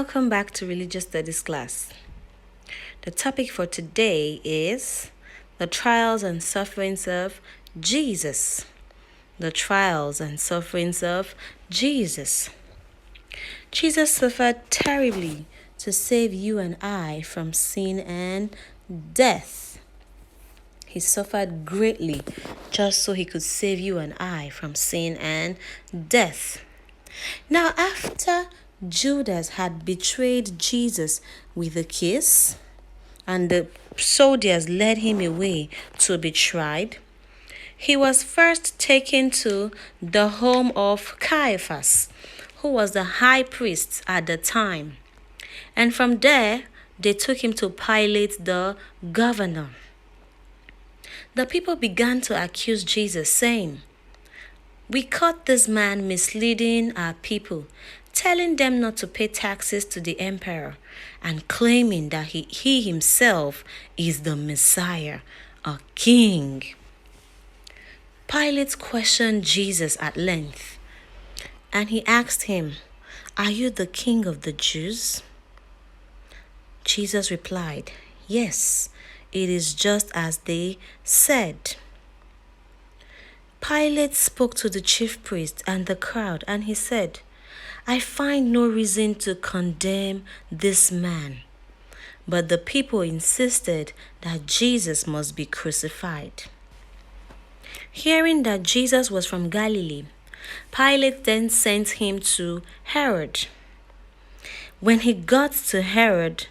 Welcome back to Religious Studies class. The topic for today is the trials and sufferings of Jesus. The trials and sufferings of Jesus. Jesus suffered terribly to save you and I from sin and death. He suffered greatly just so he could save you and I from sin and death. Now, after Judas had betrayed Jesus with a kiss, and the soldiers led him away to be tried, he was first taken to the home of Caiaphas, who was the high priest at the time. And from there, they took him to Pilate, the governor. The people began to accuse Jesus, saying, "We caught this man misleading our people, telling them not to pay taxes to the emperor, and claiming that he himself is the Messiah, a king." Pilate questioned Jesus at length, and he asked him, "Are you the king of the Jews?" Jesus replied, "Yes, it is just as they said." Pilate spoke to the chief priest and the crowd, and he said, "I find no reason to condemn this man." But the people insisted that Jesus must be crucified. Hearing that Jesus was from Galilee, Pilate then sent him to Herod. When he got to Herod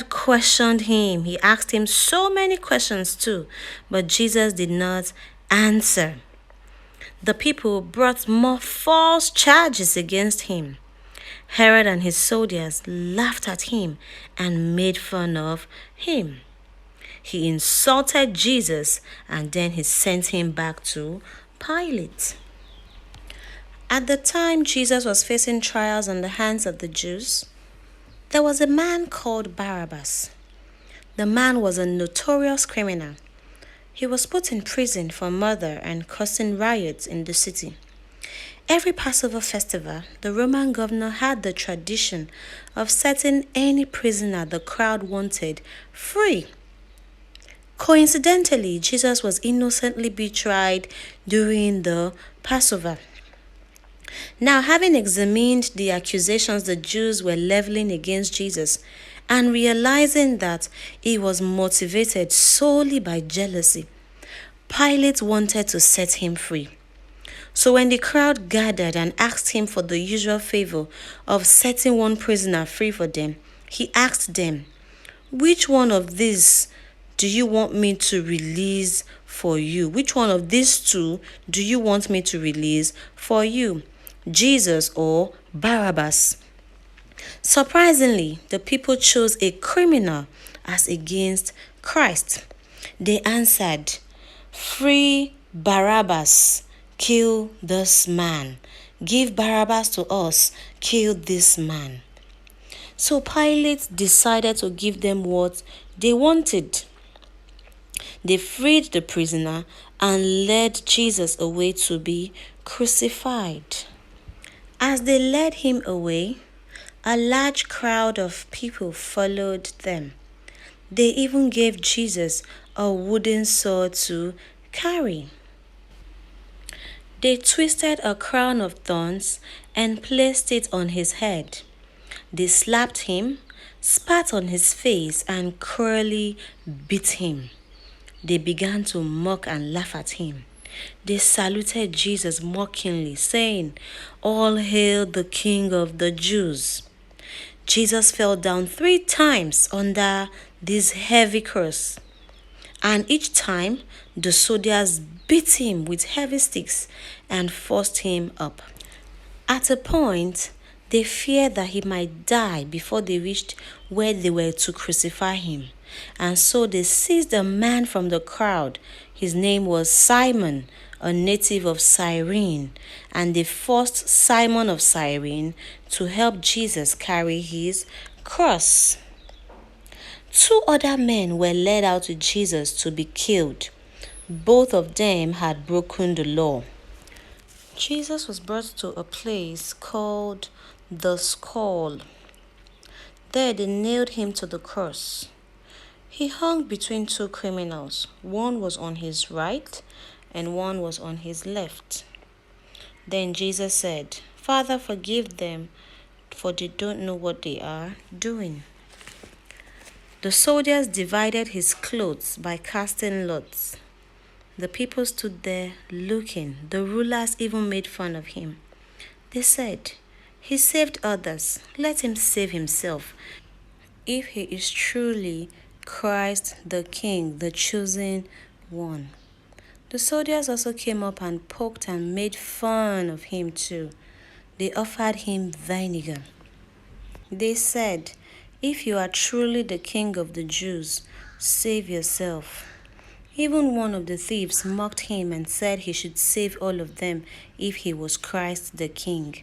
questioned him. He asked him so many questions too, but Jesus did not answer. The people brought more false charges against him. Herod and his soldiers laughed at him and made fun of him. He insulted Jesus, and then he sent him back to Pilate. At the time Jesus was facing trials in the hands of the Jews, there was a man called Barabbas. The man was a notorious criminal. He was put in prison for murder and causing riots in the city. Every Passover festival, the Roman governor had the tradition of setting any prisoner the crowd wanted free. Coincidentally, Jesus was innocently betrayed during the Passover. Now, having examined the accusations the Jews were leveling against Jesus, and realizing that it was motivated solely by jealousy, Pilate wanted to set him free. So when the crowd gathered and asked him for the usual favor of setting one prisoner free for them, he asked them, "Which one of these do you want me to release for you? Which one of these two do you want me to release for you? Jesus or Barabbas?" Surprisingly, the people chose a criminal as against Christ. They answered, "Free Barabbas, kill this man. Give Barabbas to us, kill this man." So Pilate decided to give them what they wanted. They freed the prisoner and led Jesus away to be crucified. As they led him away, a large crowd of people followed them. They even gave Jesus a wooden sword to carry. They twisted a crown of thorns and placed it on his head. They slapped him, spat on his face, and cruelly beat him. They began to mock and laugh at him. They saluted Jesus mockingly, saying, "All hail the King of the Jews." Jesus fell down 3 times under this heavy cross, and each time the soldiers beat him with heavy sticks and forced him up. At a point, they feared that he might die before they reached where they were to crucify him, and so they seized a man from the crowd. His name was Simon, a native of Cyrene, and they forced Simon of Cyrene to help Jesus carry his cross. 2 other men were led out to Jesus to be killed. Both of them had broken the law. Jesus was brought to a place called the Skull. There they nailed him to the cross. He hung between two criminals. One was on his right and one was on his left. Then Jesus said, "Father, forgive them, for they don't know what they are doing." The soldiers divided his clothes by casting lots. The people stood there looking. The rulers even made fun of him. They said, "He saved others. Let him save himself, if he is truly Christ the King, the chosen one." The soldiers also came up and poked and made fun of him too. They offered him vinegar. They said, "If you are truly the King of the Jews, save yourself." Even one of the thieves mocked him and said he should save all of them if he was Christ the King.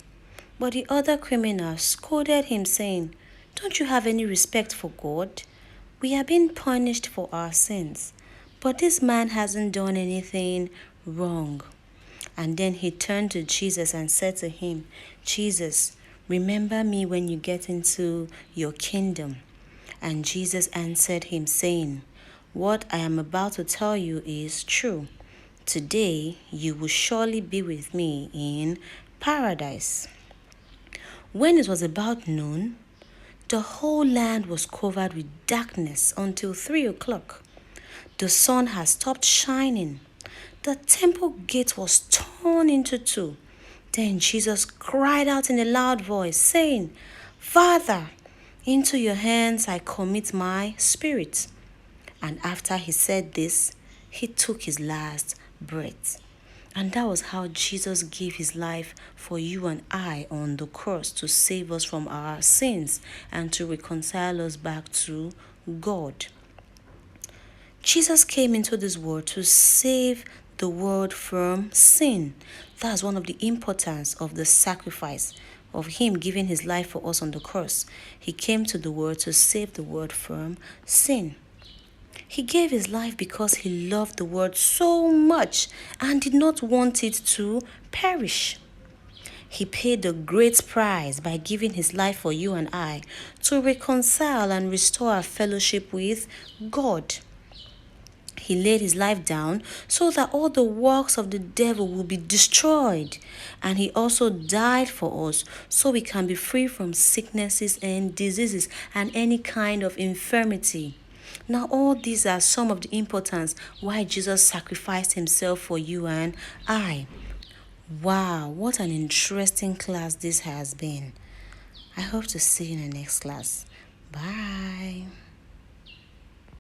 But the other criminals scolded him, saying, "Don't you have any respect for God? We are being punished for our sins, but this man hasn't done anything wrong." And then he turned to Jesus and said to him, "Jesus, remember me when you get into your kingdom." And Jesus answered him, saying, "What I am about to tell you is true. Today you will surely be with me in paradise." When it was about noon, the whole land was covered with darkness until 3 o'clock. The sun had stopped shining. The temple gate was torn into two. Then Jesus cried out in a loud voice, saying, "Father, into your hands I commit my spirit." And after he said this, he took his last breath. And that was how Jesus gave his life for you and I on the cross, to save us from our sins and to reconcile us back to God. Jesus came into this world to save the world from sin. That's one of the importance of the sacrifice of him giving his life for us on the cross. He came to the world to save the world from sin. He gave his life because he loved the world so much and did not want it to perish. He paid the great price by giving his life for you and I to reconcile and restore our fellowship with God. He laid his life down so that all the works of the devil will be destroyed. And he also died for us so we can be free from sicknesses and diseases and any kind of infirmity. Now, all these are some of the importance why Jesus sacrificed himself for you and I. Wow, what an interesting class this has been. I hope to see you in the next class. Bye.